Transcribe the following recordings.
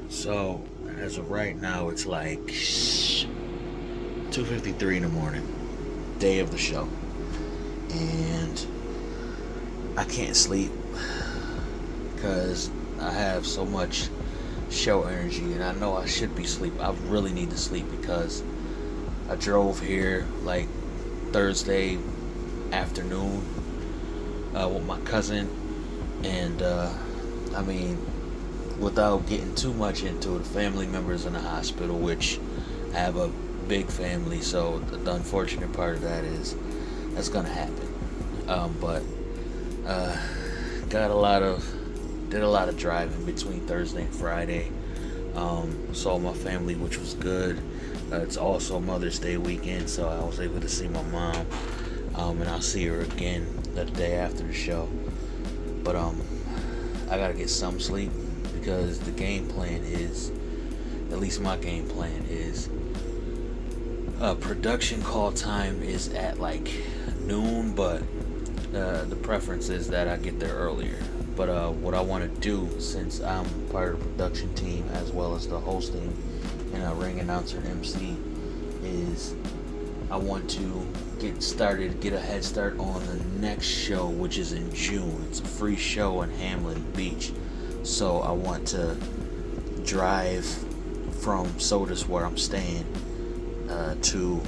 So, as of right now, it's like 2:53 in the morning, day of the show. And I can't sleep because I have so much show energy, and I know I should be sleep. I really need to sleep because I drove here like Thursday afternoon with my cousin, and I mean, without getting too much into it, the family members in the hospital, which I have a big family, so the unfortunate part of that is that's gonna happen. But uh, got a lot of did a lot of driving between Thursday and Friday. Saw my family, which was good. It's also Mother's Day weekend, so I was able to see my mom, and I'll see her again the day after the show. But I gotta get some sleep because the game plan is, at least my game plan is, production call time is at like noon, but the preference is that I get there earlier. But what I want to do, since I'm part of the production team as well as the hosting and ring announcer and MC, is I want to get a head start on the next show, which is in June. It's a free show in Hamlin Beach. So I want to drive from Sodus, where I'm staying, to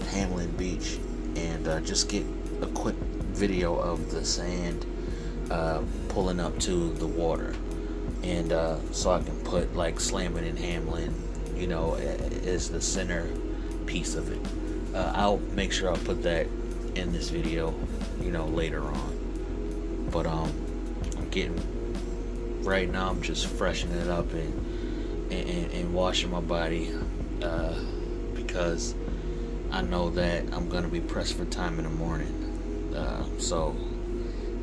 Hamlin Beach, and just get a quick video of the sand pulling up to the water, and so I can put like Slamming in Hamlin, as the center piece of it. I'll make sure I'll put that in this video, later on. But I'm getting right now. I'm just freshening it up and washing my body because I know that I'm gonna be pressed for time in the morning. So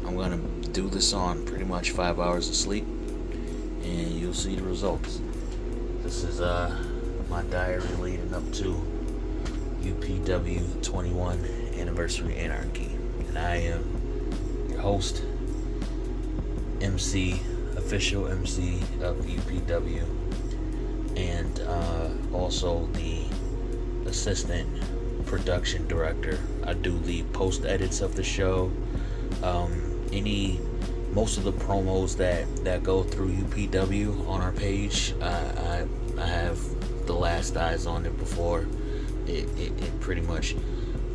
I'm gonna do this on pretty much 5 hours of sleep, and you'll see the results. This is my diary leading up to UPW 21 Anniversary Anarchy, and I am your host, MC, official MC of UPW, and also the assistant production director. I do the post edits of the show. Most of the promos that go through UPW on our page, I have the last eyes on it before it pretty much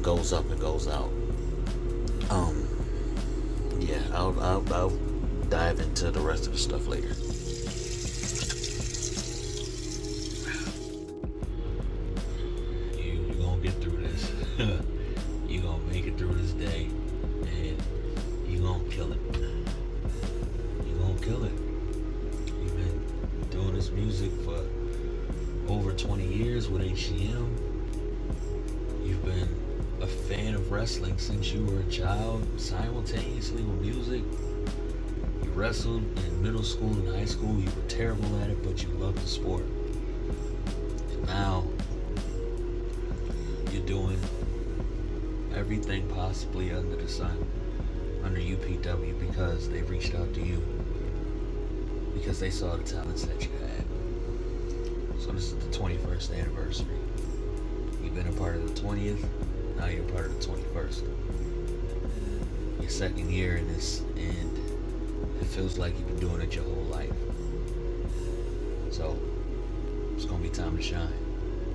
goes up and goes out. Yeah, I'll dive into the rest of the stuff later. You gonna get through this. You gonna make it through this day, and you gonna kill it. You gonna kill it. You've been doing this music for over 20 years with HCM. You've been a fan of wrestling since you were a child, simultaneously with music. You wrestled in middle school and high school. You were terrible at it, but you loved the sport. And now you're doing everything possibly under the sun, under UPW, because they reached out to you, because they saw the talents that you had. So this is the 21st anniversary. You've been a part of the 20th, now you're a part of the 21st. Your second year in this, and it feels like you've been doing it your whole life. So it's gonna be time to shine.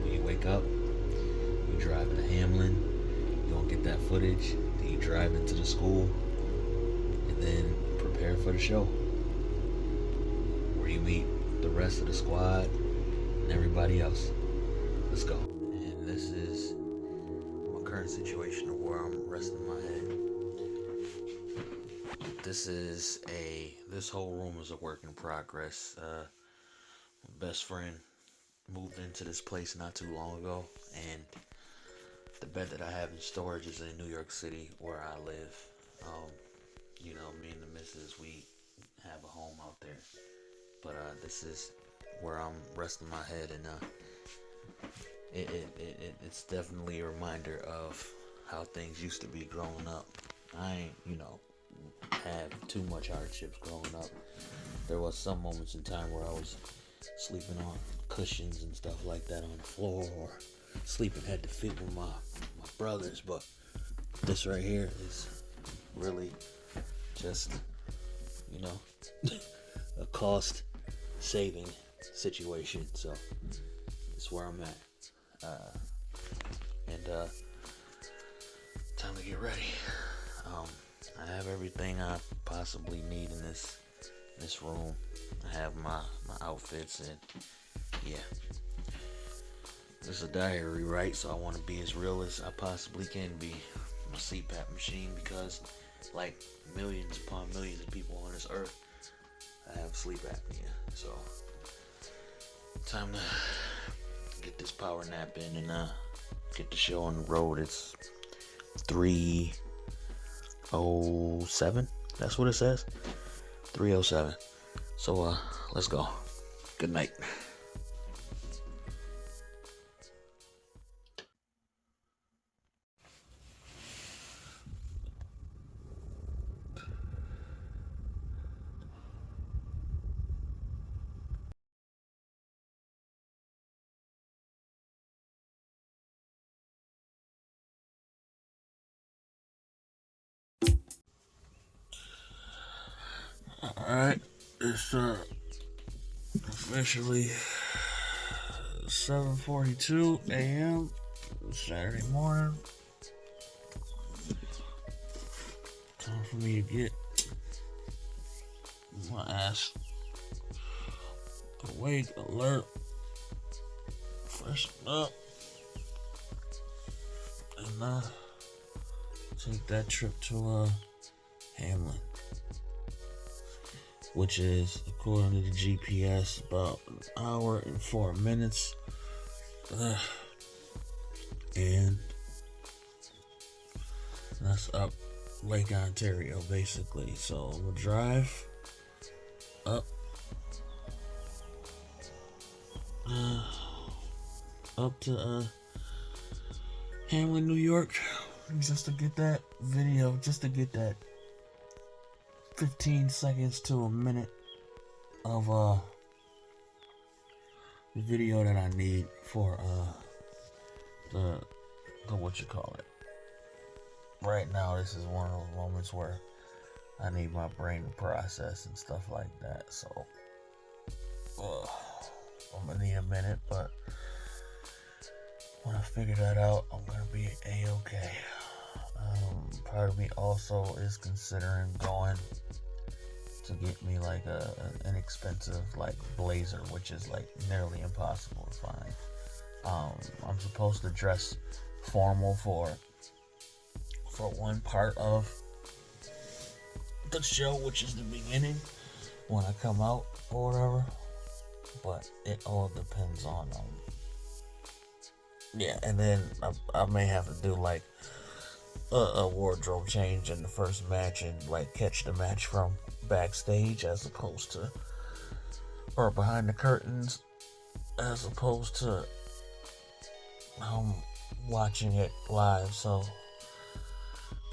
When you wake up, you drive into Hamlin, you gonna get that footage, then you drive into the school, and then prepare for the show, where you meet the rest of the squad and everybody else. Let's go. And this is my current situation of where I'm resting my head. This whole room is a work in progress. My best friend moved into this place not too long ago, and the bed that I have in storage is in New York City, where I live. Me and the missus, we have a home out there. But this is where I'm resting my head, and it's definitely a reminder of how things used to be growing up. I ain't, had too much hardships growing up. There was some moments in time where I was sleeping on cushions and stuff like that on the floor, or sleeping head to feet with my brothers. But this right here is really just, a cost saving situation. So it's where I'm at. And time to get ready. I have everything I possibly need in this room. I have my outfits, and yeah. This is a diary, right? So I want to be as real as I possibly can be. My CPAP machine, because like millions upon millions of people on this earth, I have sleep apnea. So time to get this power nap in and get the show on the road. It's 3:07. That's what it says. 3:07. So let's go. Good night. Alright, it's officially 7:42 a.m. Saturday morning. Time for me to get my ass awake, alert, freshen up, and take that trip to Hamlin, which is, according to the GPS, about an hour and 4 minutes. And that's up Lake Ontario, basically. So I'm gonna drive up to Hamlin, New York, just to get that video, just to get that 15 seconds to a minute of the video that I need for the what you call it. Right now, this is one of those moments where I need my brain to process and stuff like that. So I'm gonna need a minute, but when I figure that out, I'm gonna be a-okay. Part of me also is considering going to get me like an inexpensive like blazer, which is like nearly impossible to find. I'm supposed to dress formal for one part of the show, which is the beginning, when I come out or whatever. But it all depends on and then I may have to do like a wardrobe change in the first match and like catch the match from backstage as opposed to, or behind the curtains, as opposed to watching it live. So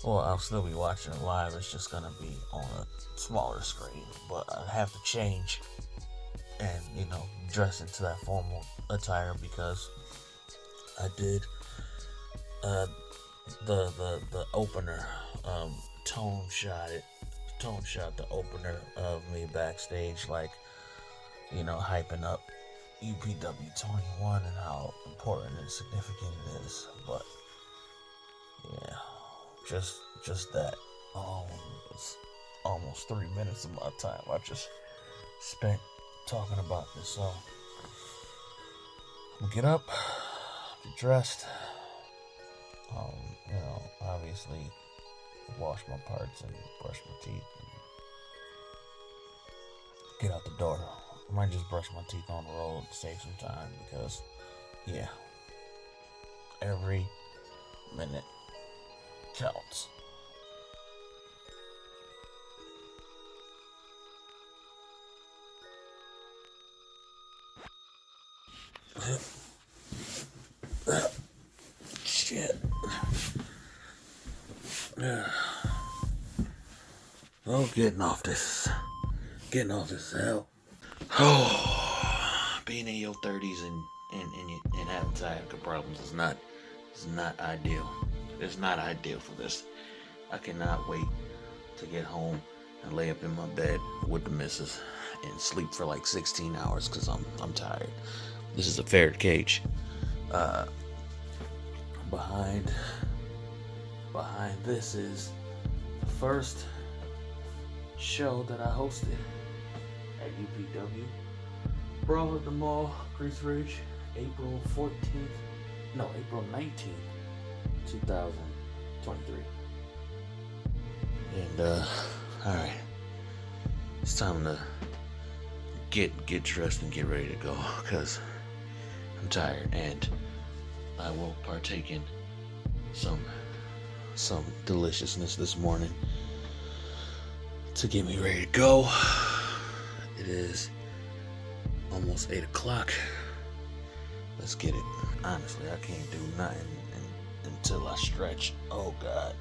I'll still be watching it live, it's just gonna be on a smaller screen, but I have to change and dress into that formal attire, because I did the opener, tone shot the opener of me backstage, like hyping up UPW 21 and how important and significant it is. But yeah, just that. It's almost 3 minutes of my time I just spent talking about this. So I'm get up, get dressed, obviously wash my parts and brush my teeth and get out the door. I might just brush my teeth on the road to save some time, because every minute counts. Shit. Oh, getting off this hell. Oh, 30s and having sciatica problems is not ideal. It's not ideal for this. I cannot wait to get home and lay up in my bed with the missus and sleep for like 16 hours because I'm tired. This is a fair cage. Behind this is the first show that I hosted at UPW. Brawl at the Mall, Grease Ridge, April 19th, 2023. And alright. It's time to get dressed and get ready to go because I'm tired, and I will partake in some deliciousness this morning to get me ready to go. It is almost 8 o'clock. Let's get it. Honestly, I can't do nothing until I stretch. Oh God,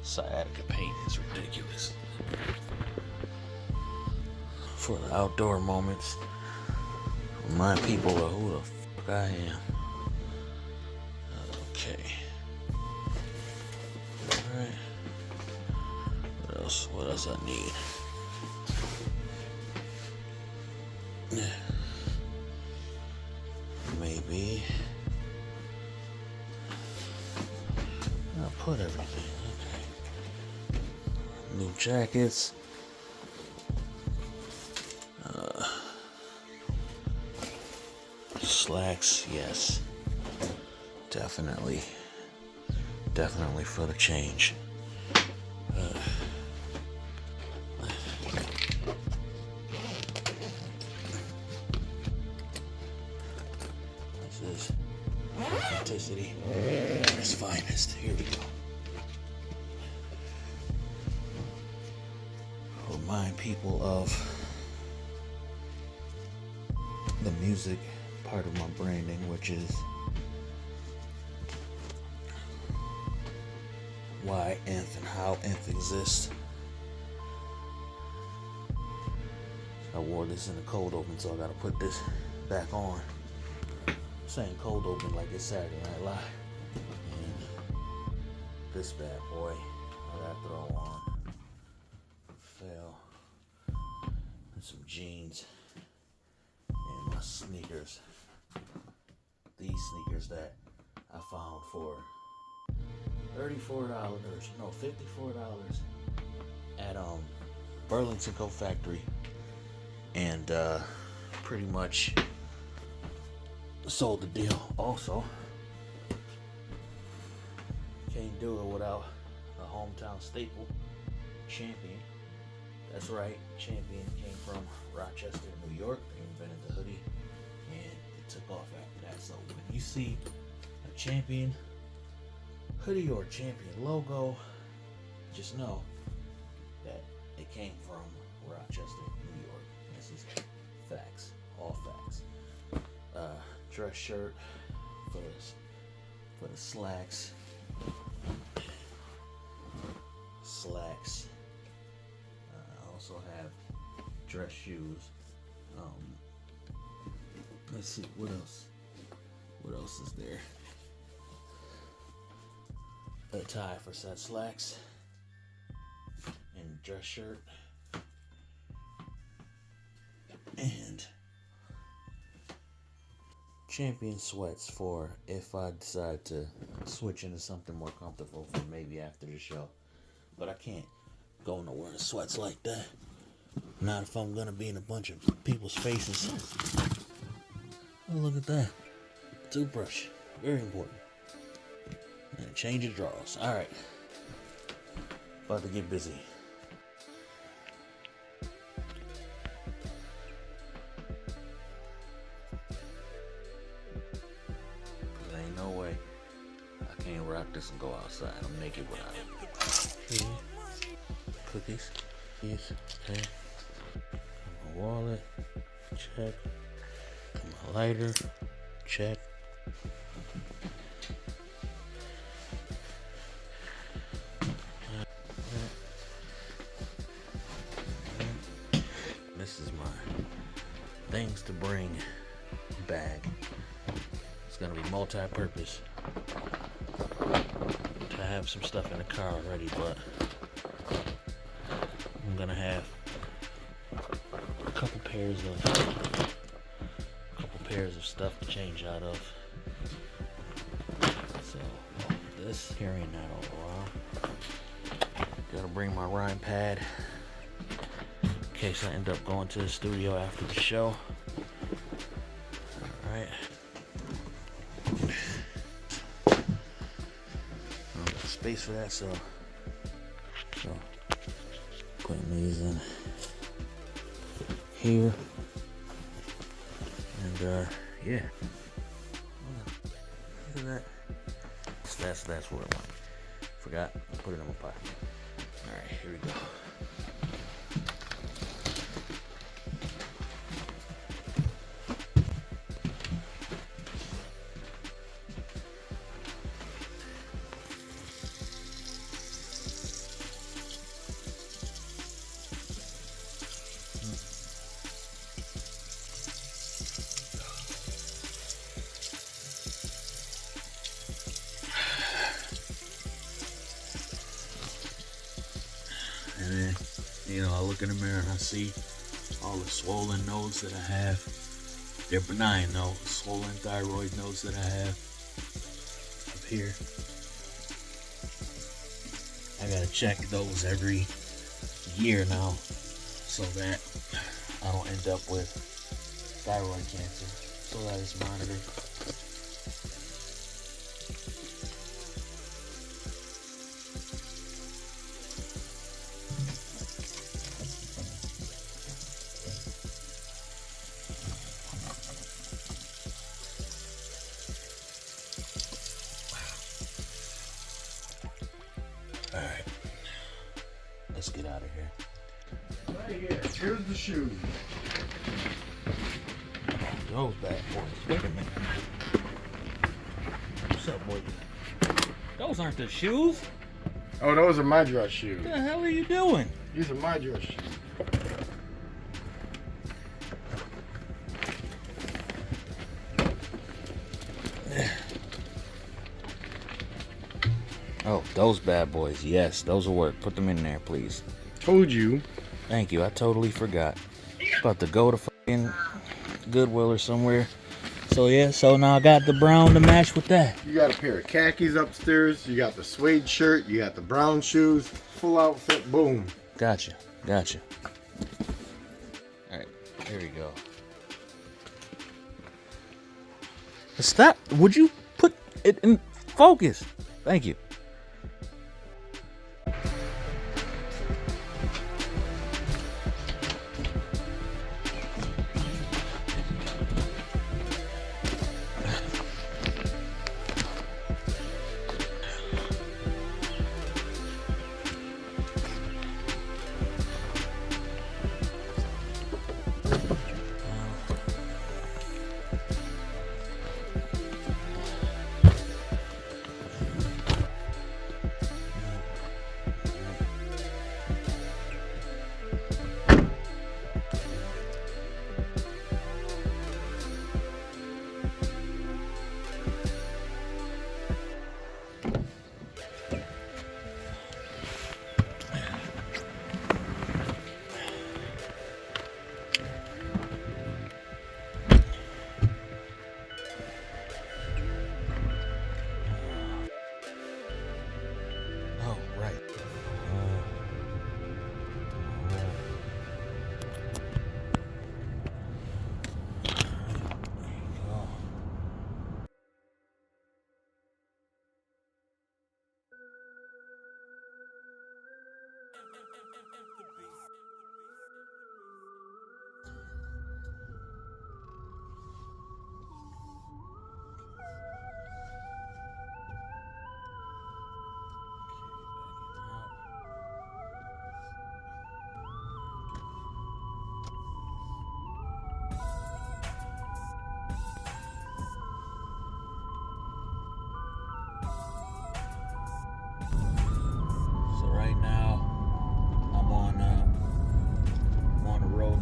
sciatica pain is ridiculous. For the outdoor moments, remind people of who the fuck I am. Okay. Alright. What else I need? Maybe I'll put everything. Okay. New jackets. Slacks, yes. Definitely for the change. This is authenticity at its finest. Here we go. Remind people of the music part of my branding, which is why INF and how INF exists. I wore this in the cold open, so I gotta put this back on. I'm saying cold open like it's Saturday Night Live. And this bad boy I gotta throw on. Fell. And some jeans. And my sneakers. These sneakers that I found for $54 at Burlington Coat Factory, and pretty much sold the deal. Also, can't do it without a hometown staple, Champion. That's right, Champion came from Rochester, New York. They invented the hoodie, and it took off after that. So when you see a Champion hoodie or Champion logo, just know that it came from Rochester, New York. This is facts, all facts. Dress shirt for the slacks. I also have dress shoes. Let's see, what else? What else is there? A tie for set slacks and dress shirt, and Champion sweats for if I decide to switch into something more comfortable for maybe after the show. But I can't go nowhere in sweats like that. Not if I'm gonna be in a bunch of people's faces. Oh, look at that. Toothbrush. Very important. And a change of drawers. Alright. About to get busy. There ain't no way I can't rock this and go outside. I'm naked without it. Cookies. Yes. Okay. My wallet. Check. My lighter. Check. This is my things to bring bag. It's gonna be multi-purpose. I have some stuff in the car already, but I'm gonna have a couple pairs of stuff to change out of. So this carrying that all around. Gotta bring my rhyme pad in case I end up going to the studio after the show. All right. Space for that, so putting these in here, and yeah, look at that. That's where I went. Forgot, put it in my pocket. All right, here we go. And then, I look in the mirror and I see all the swollen nodes that I have. They're benign though, swollen thyroid nodes that I have up here. I gotta check those every year now so that I don't end up with thyroid cancer. So that is monitored. Alright, let's get out of here. Right here, here's the shoes. Those bad boys. Wait a minute. What's up, boy? Those aren't the shoes. Oh, those are my dress shoes. What the hell are you doing? These are my dress shoes. Oh, those bad boys. Yes, those will work. Put them in there, please. Told you. Thank you. I totally forgot. About to go to fucking Goodwill or somewhere. So yeah, so now I got the brown to match with that. You got a pair of khakis upstairs. You got the suede shirt. You got the brown shoes. Full outfit. Boom. Gotcha. Gotcha. All right. Here we go. Stop. Would you put it in focus? Thank you.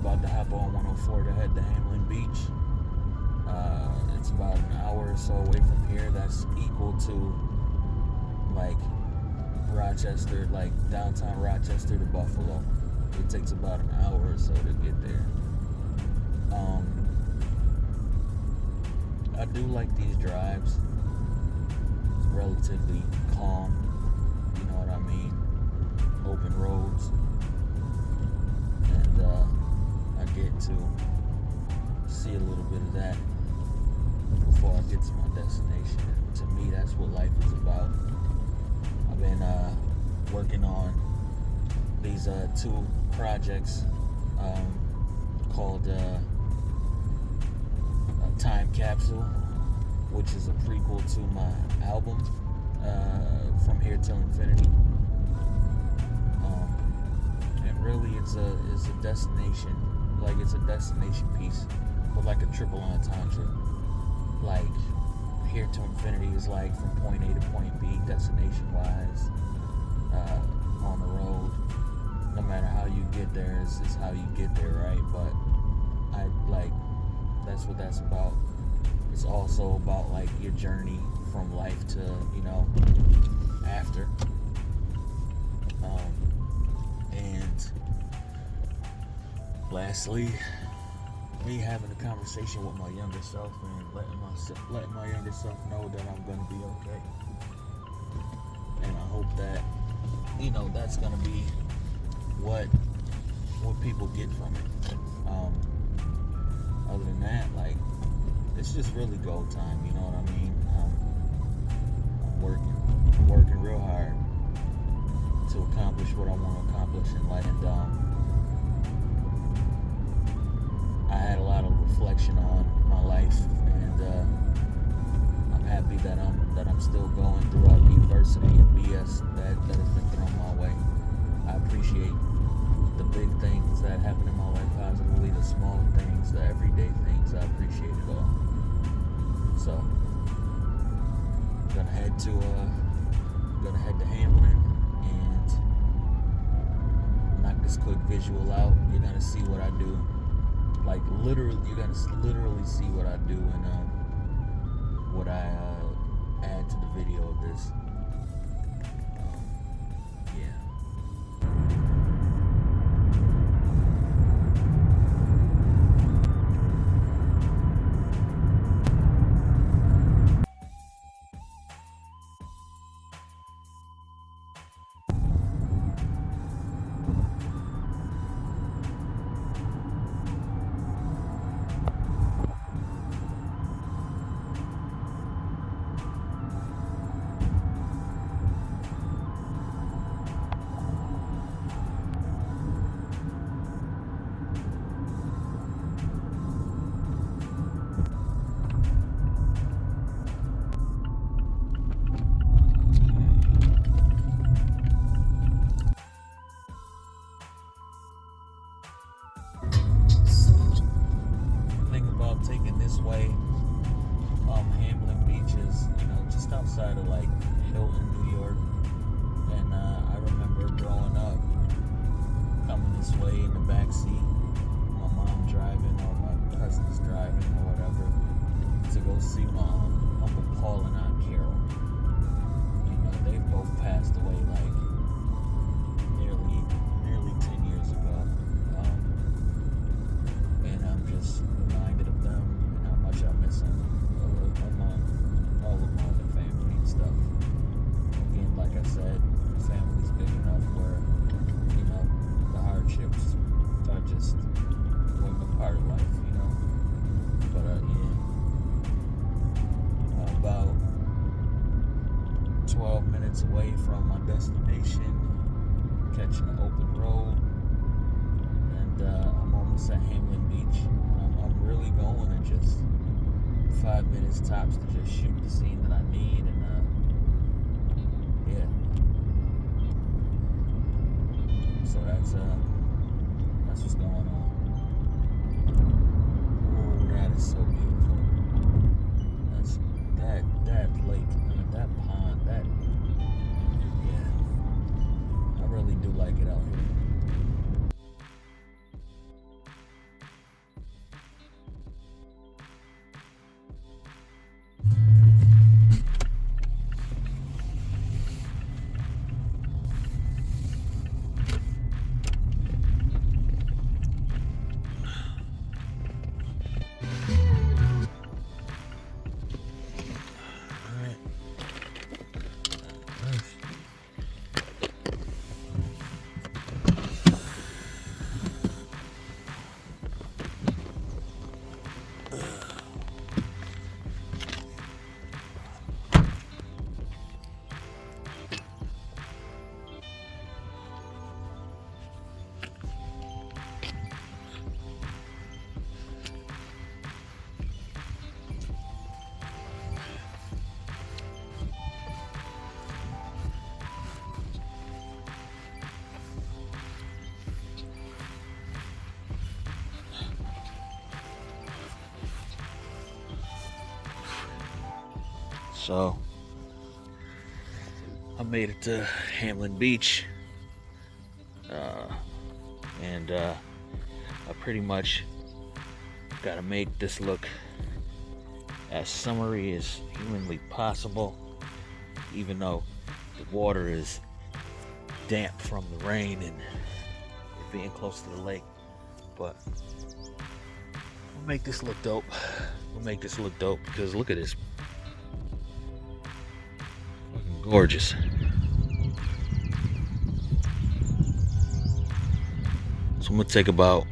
About to hop on 104 to head to Hamlin Beach. or so away from here. That's equal to like Rochester, like downtown Rochester to Buffalo. It takes about an hour or so to get there. I do like these drives. It's relatively calm, you know what I mean? Open roads. And I get to see a little bit of that before I get to my destination. And to me, that's what life is about. I've been working on these two projects called Time Capsule, which is a prequel to my album, From Here Till Infinity. And really it's a destination, like it's a destination piece, but like a triple entendre. Like Here to Infinity is like from point A to point B, destination wise, on the road. No matter how you get there is how you get there, right? But I like, that's what that's about. It's also about like your journey from life to, you know, after. And lastly, me having a conversation with my younger self and letting my younger self know that I'm gonna be okay. And I hope that, you know, that's gonna be what people get from it. Other than that, like, it's just really go time, you know what I mean? I'm working real hard to accomplish what I want to accomplish in life. And I had a lot of reflection on my life, and I'm happy that I'm still going throughout the adversity and BS that has been thrown my way. I appreciate the big things that happen in my life positively, the small things, the everyday things. I appreciate it all. So I'm gonna head to Hamlin and knock this quick visual out. You're gonna see what I do. Like literally, you're gonna literally see what I do and what I add to the video of this. Yeah. Taking this way, Hamlin Beach is, you know, just outside of like Hilton, New York. And I remember growing up coming this way in the back seat, my mom driving or my cousins driving or whatever, to go see my Uncle Paul and Aunt Carol. You know, they both passed away like nearly 10 years ago. And I'm just reminded of them and how much I miss them among all of my other family and stuff. Again, like I said, the family's big enough where, you know, the hardships are just a part of life, you know. But yeah, about 12 minutes away from my destination, catching an open road, and I'm almost at Hamlin Beach. I'm really going in just 5 minutes tops to just shoot the scene that I need, and yeah. So that's what's going on. Oh, that is so beautiful. That's that lake, that pond, that, yeah. I really do like it out here. So I made it to Hamlin Beach, and I pretty much got to make this look as summery as humanly possible, even though the water is damp from the rain and it being close to the lake. But we'll make this look dope. We'll make this look dope because look at this. Fucking gorgeous. So I'm gonna take about,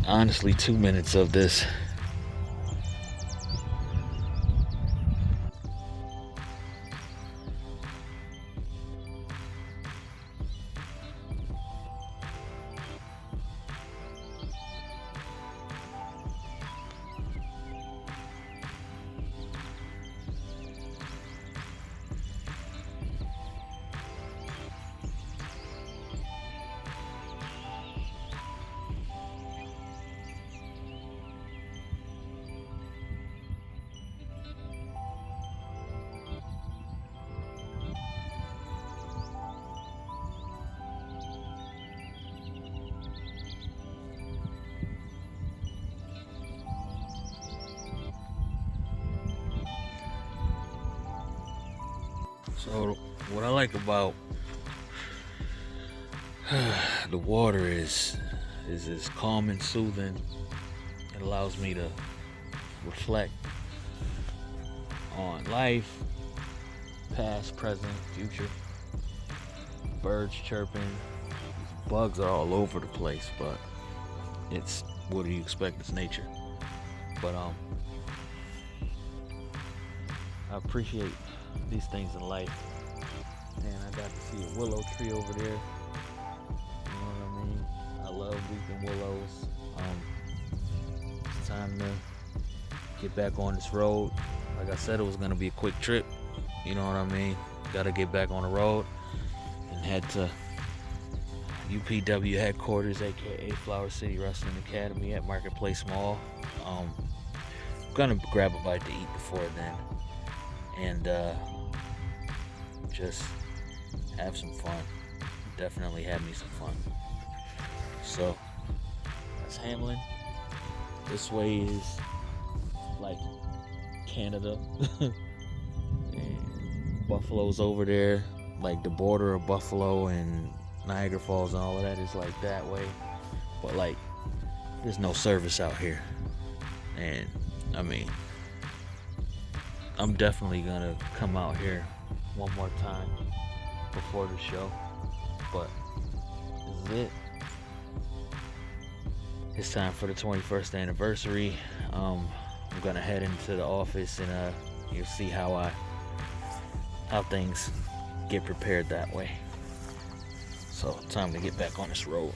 honestly, 2 minutes of this. So what I like about the water is it's calm and soothing. It allows me to reflect on life, past, present, future. Birds chirping, bugs are all over the place, but it's, what do you expect? It's nature. But I appreciate these things in life, and I got to see a willow tree over there. You know what I mean? I love weeping willows. It's time to get back on this road. Like I said, it was gonna be a quick trip. You know what I mean? Gotta get back on the road and head to UPW headquarters, aka Flower City Wrestling Academy at Marketplace Mall. Gonna grab a bite to eat before then, and just have some fun. Definitely have me some fun. So that's Hamlin. This way is like Canada. And Buffalo's over there, like the border of Buffalo and Niagara Falls and all of that is like that way. But like there's no service out here. And I mean, I'm definitely gonna come out here one more time before the show, but this is it. It's time for the 21st anniversary. I'm gonna head into the office and you'll see how things get prepared that way. So time to get back on this road.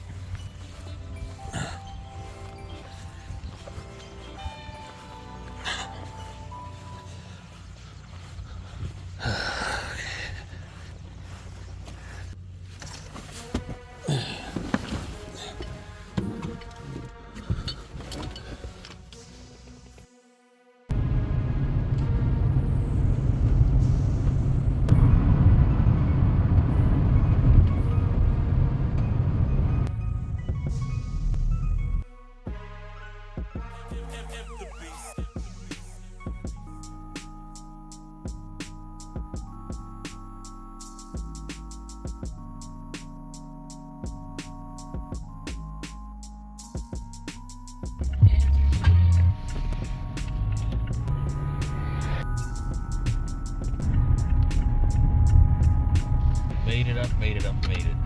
Made it.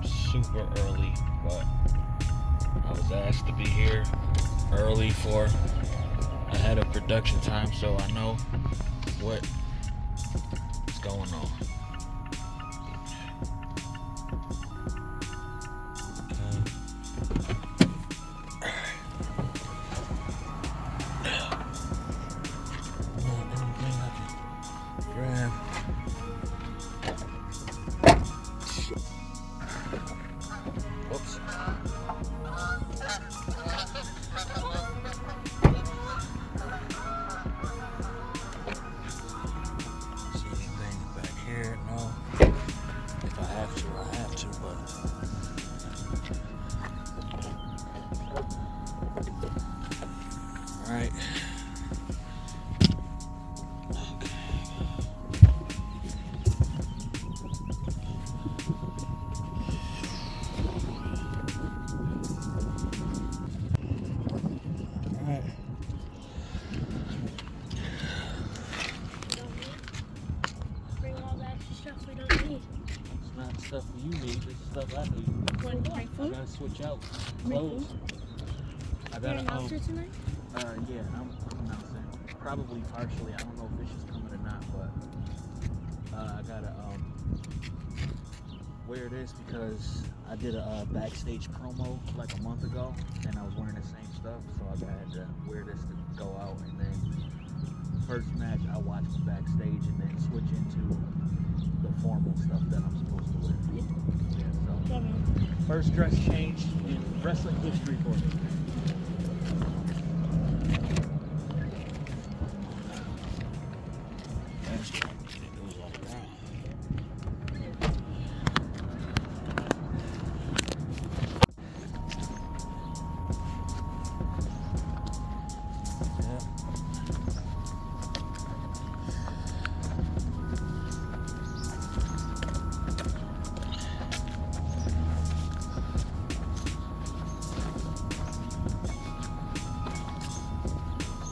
Super early, but I was asked to be here early for ahead of production time, so I know what is going on. All right. Bring all the extra stuff we don't need. It's not stuff you need, it's stuff I need. Want to bring I food? gotta switch out Bring clothes. food? I You're gotta an announcer tonight? yeah, I'm announcing. Probably partially. I don't know if Fish is coming or not, but I gotta wear this because I did a backstage promo like a month ago, and I was wearing the same stuff, so I had to wear this to go out. And then first match, I watch from backstage, and then switch into the formal stuff that I'm supposed to wear. Yeah, so first dress change in wrestling history for me.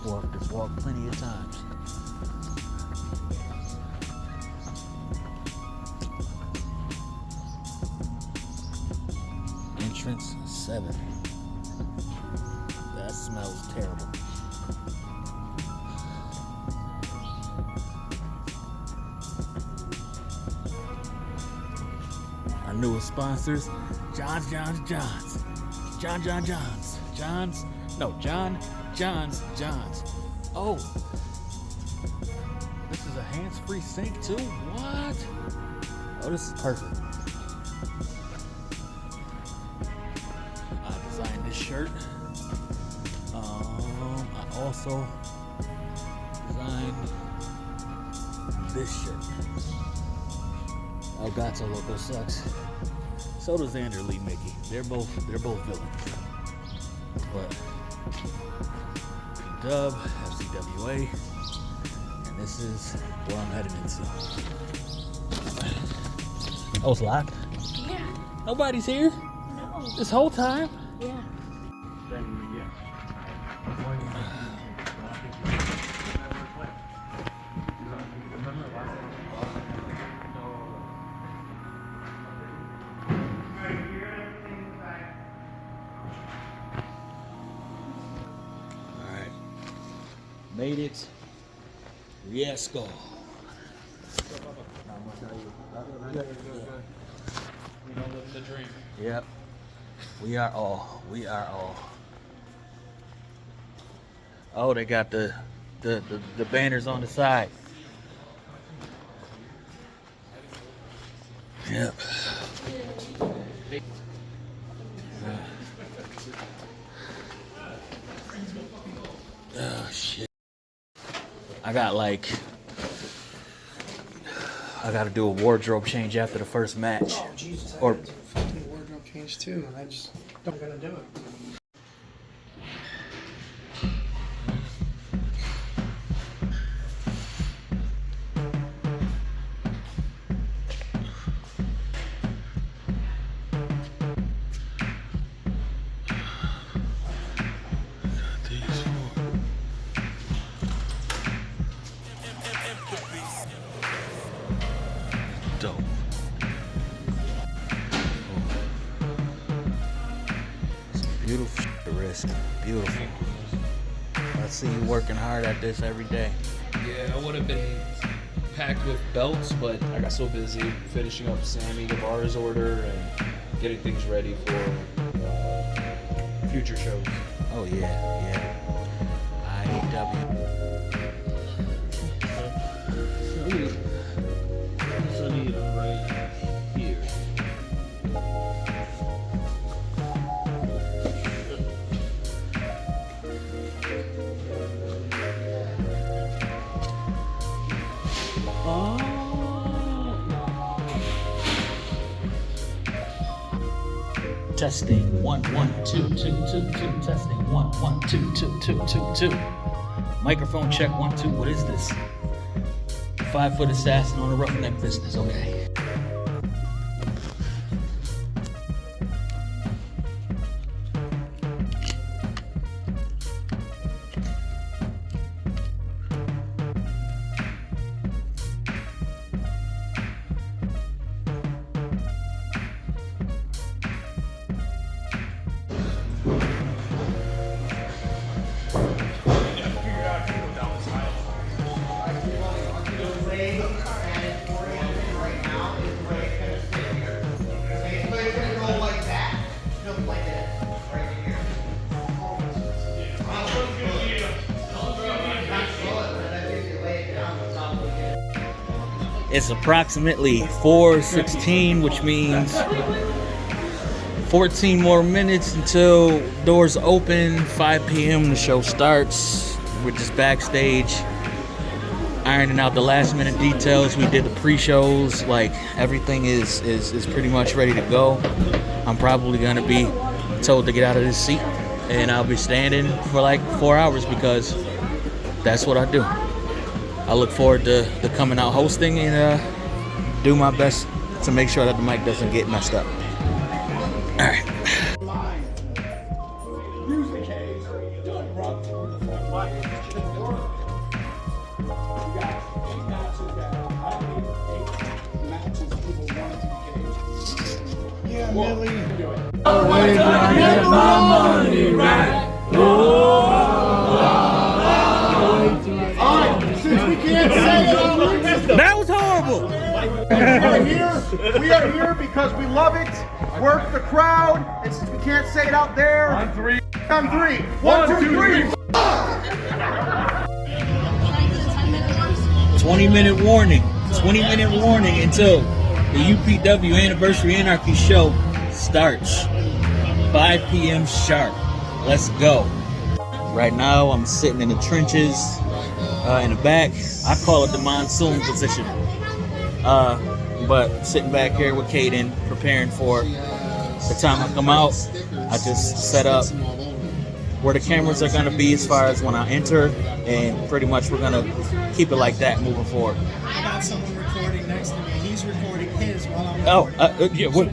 Walked this walk plenty of times. Entrance 7. That smells terrible. Our newest sponsors, John John's. Oh, this is a hands-free sink too? What? Oh, this is perfect. I designed this shirt. I also designed this shirt. El Gato Loco sucks. So does Xander Lee Mickey. They're both villains. But Dub, FCWA, and this is where I'm heading into. Oh, it's locked? Yeah. Nobody's here? No. This whole time? Yeah. Made it. Yes, go. The dream. Yep. We are all. Oh, they got the banners on the side. Yep. Oh shit. I gotta do a wardrobe change after the first match. Oh Jesus! I Or had to fucking wardrobe change too, and I just don't gonna do it. dope. Some beautiful shit to risk. Beautiful. I see you working hard at this every day. Yeah, I would have been packed with belts, but I got so busy finishing up Sammy Guevara's order and getting things ready for future shows. Oh yeah. IEW. I need right here. Testing 1 1 2 2 2 2. Testing 1 1 2 2 2 2 2. Microphone check 1 2. What is this? 5-foot assassin on a roughneck business. Okay. It's approximately 4:16, which means 14 more minutes until doors open. 5 p.m. the show starts. We're just backstage ironing out the last minute details. We did the pre-shows. Like, everything is pretty much ready to go. I'm probably gonna be told to get out of this seat, and I'll be standing for like 4 hours because that's what I do. I look forward to coming out hosting and do my best to make sure that the mic doesn't get messed up. All right. Yeah, Millie. Wait till I get my money right. Since we can't say it, That was horrible. we are here because we love it. Work the crowd, and since we can't say it out there, on three. 1 2 3. 20-minute warning. 20-minute warning until the UPW Anniversary Anarchy show starts. 5 p.m. sharp. Let's go. Right now, I'm sitting in the trenches in the back. I call it the monsoon position. But sitting back here with Caden, preparing for the time I come out. I just set up where the cameras are gonna be as far as when I enter, and pretty much we're gonna keep it like that moving forward. I got someone recording next to me. He's recording his while I'm recording. Yeah, So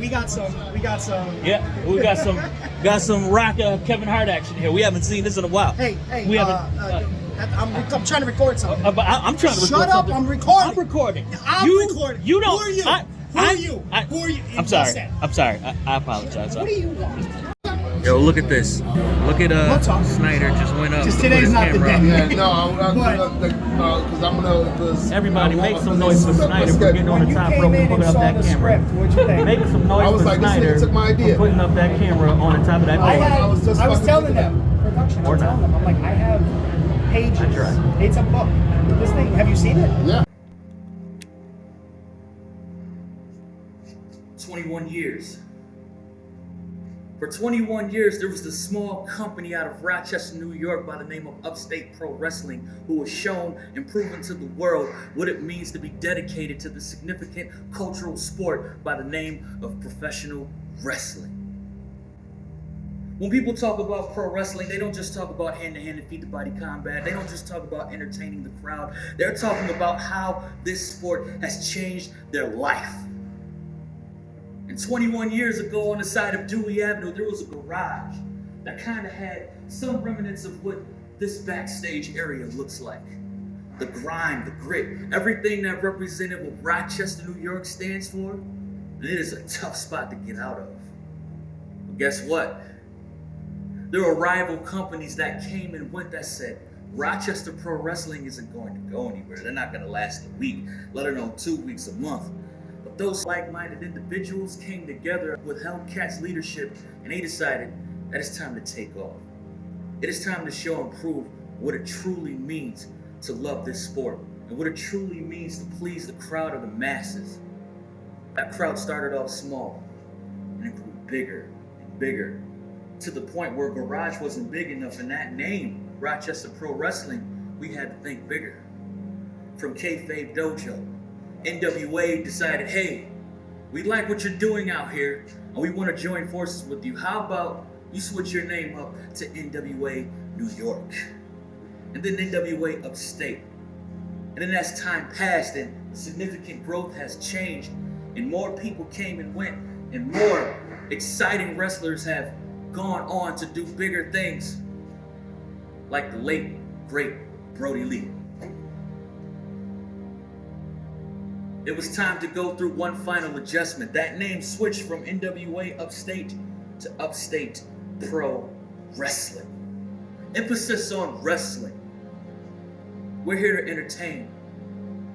we got some. yeah, we got some rock Kevin Hart action here. We haven't seen this in a while. Hey, we haven't. I'm trying to record something. But I'm trying to record Shut up! something. I'm recording. I'm recording. I'm recording. You don't. Who are you? Who are you? I'm sorry. I'm sorry. I apologize. What do you want? Yo, look at this. Look at Snyder just went up. Just to put today's his not the camera day. up. Because I'm gonna. Everybody make some noise for Snyder for getting on the top rope and putting up that camera. What'd you think? Make some noise I was for like, this Snyder nigga took my idea. for putting up that camera on the top of that I pole. was telling them, production, Or I'm telling not. them, I'm like, I have pages. I tried. It's a book. This thing, have you seen it? Yeah. 21 years. For 21 years, there was this small company out of Rochester, New York by the name of Upstate Pro Wrestling who was shown and proven to the world what it means to be dedicated to the significant cultural sport by the name of professional wrestling. When people talk about pro wrestling, they don't just talk about hand-to-hand and feet-to-body combat. They don't just talk about entertaining the crowd. They're talking about how this sport has changed their life. And 21 years ago on the side of Dewey Avenue, there was a garage that kind of had some remnants of what this backstage area looks like. The grind, the grit, everything that represented what Rochester, New York stands for. And it is a tough spot to get out of. But guess what? There were rival companies that came and went that said, Rochester Pro Wrestling isn't going to go anywhere. They're not going to last a week, let alone 2 weeks, a month. But those like-minded individuals came together with Hellcat's leadership, and they decided that it's time to take off. It is time to show and prove what it truly means to love this sport, and what it truly means to please the crowd of the masses. That crowd started off small, and it grew bigger and bigger, to the point where Garage wasn't big enough, and that name, Rochester Pro Wrestling, we had to think bigger. From Kayfabe Dojo, NWA decided, hey, We like what you're doing out here, and we want to join forces with you. How about you switch your name up to NWA New York, and then NWA Upstate. And then as time passed and significant growth has changed, and more people came and went, and more exciting wrestlers have gone on to do bigger things, like the late, great Brody Lee. It was time to go through one final adjustment. That name switched from NWA Upstate to Upstate Pro Wrestling. Emphasis on wrestling. We're here to entertain.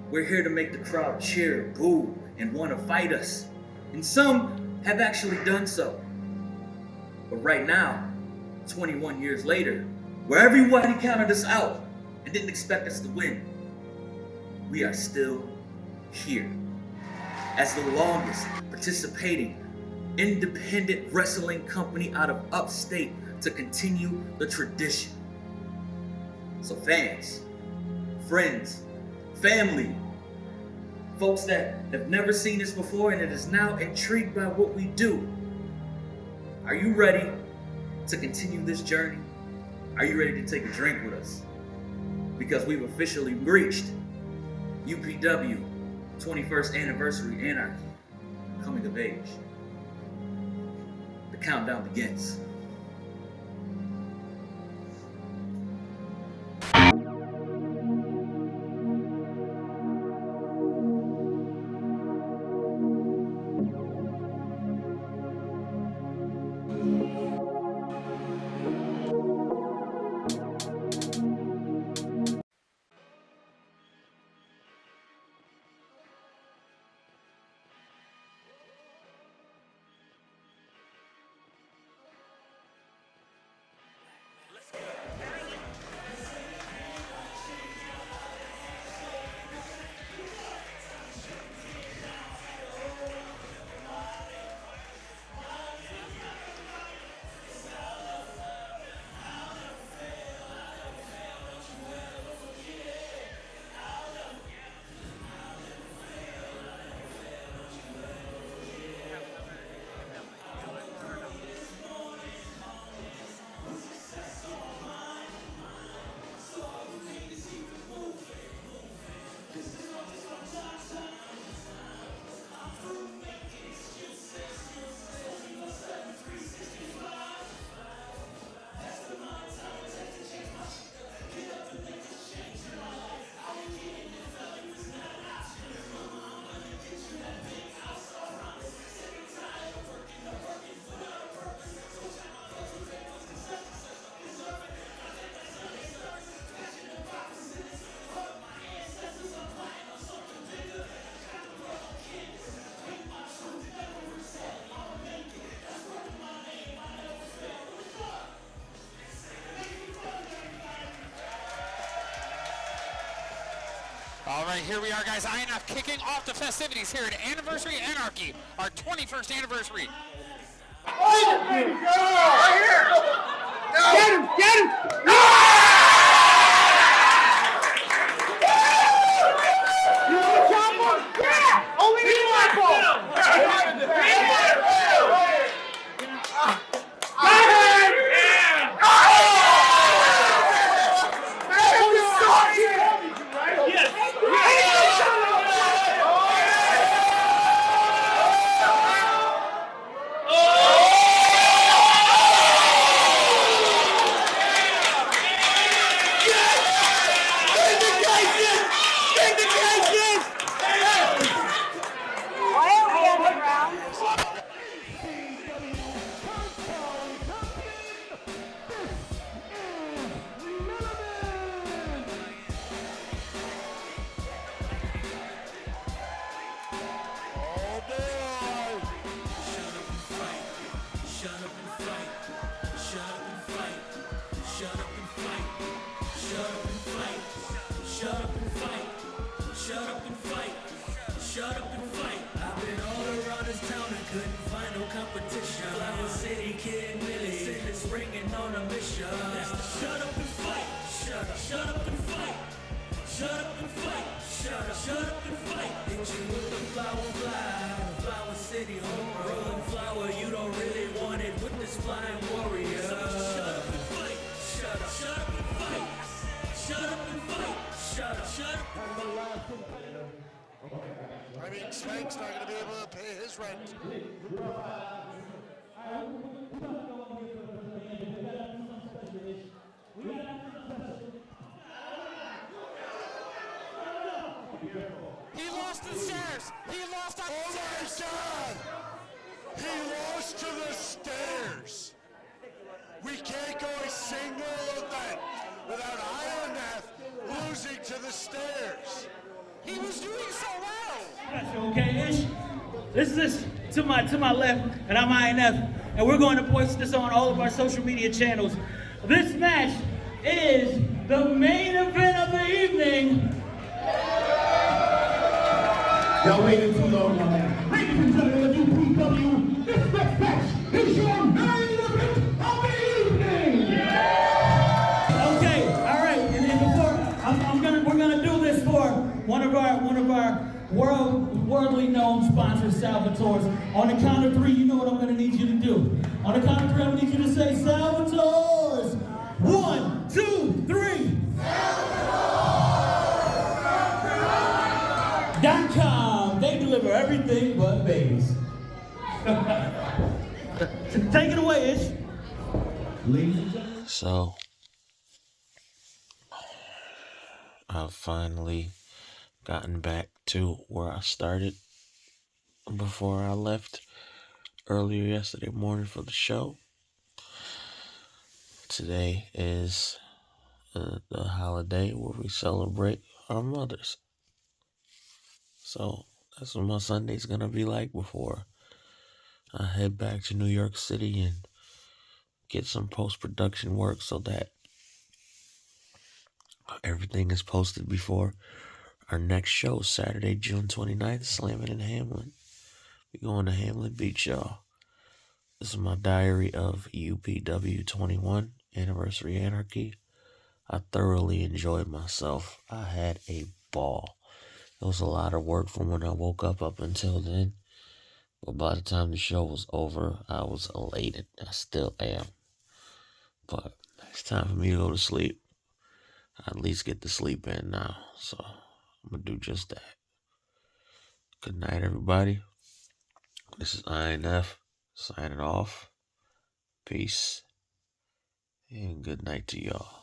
We're here to make the crowd cheer, boo, and want to fight us. And some have actually done so. But right now, 21 years later, where everybody counted us out and didn't expect us to win, we are still here as the longest participating independent wrestling company out of Upstate to continue the tradition. So fans, friends, family, folks that have never seen us before and that is now intrigued by what we do, are you ready to continue this journey? Are you ready to take a drink with us? Because we've officially reached UPW 21st Anniversary Anarchy, coming of age. The countdown begins. All right, here we are, guys. INF kicking off the festivities here at Anniversary Anarchy, our 21st anniversary. Oh, baby, go! Right here! No. Get him! Get him! No! You want to chop him? Yeah! Only the rifle! city, homegrown flower. You don't really want it with this flying warrior. So shut up and fight. Shut up. Shut up and fight. Shut up and fight. Shut up. Shut up. I mean, Swank's not going to be able to pay his rent. He lost the stairs. He lost on the stairs. Oh my God! He lost to the stairs. We can't go a single event without INF losing to the stairs. He was doing so well. Okay-ish. This is to my left, and I'm INF, and we're going to post this on all of our social media channels. This match is the main event of the evening. Y'all waited too long on that. Ladies and gentlemen of UPW, this next match is your main event of the evening. Okay, all right, and then before we're gonna do this for one of our worldly known sponsors, Salvatore's. On the count of three, you know what I'm gonna need you to do. On the count of three, I'm gonna need you to say Salvatore's. 1, 2, 3. .com. They deliver everything but babies. Take it away, Ish. So, I've finally gotten back to where I started before I left earlier yesterday morning for the show. Today is the holiday where we celebrate our mothers. So that's what my Sunday's gonna be like before I head back to New York City and get some post-production work so that everything is posted before our next show, Saturday, June 29th, Slamming in Hamlin. We're going to Hamlin Beach, y'all. This is my diary of UPW 21 Anniversary Anarchy. I thoroughly enjoyed myself. I had a ball. It was a lot of work from when I woke up until then. But by the time the show was over, I was elated. I still am. But it's time for me to go to sleep. I at least get to sleep in now. So I'm going to do just that. Good night, everybody. This is INF signing off. Peace. And good night to y'all.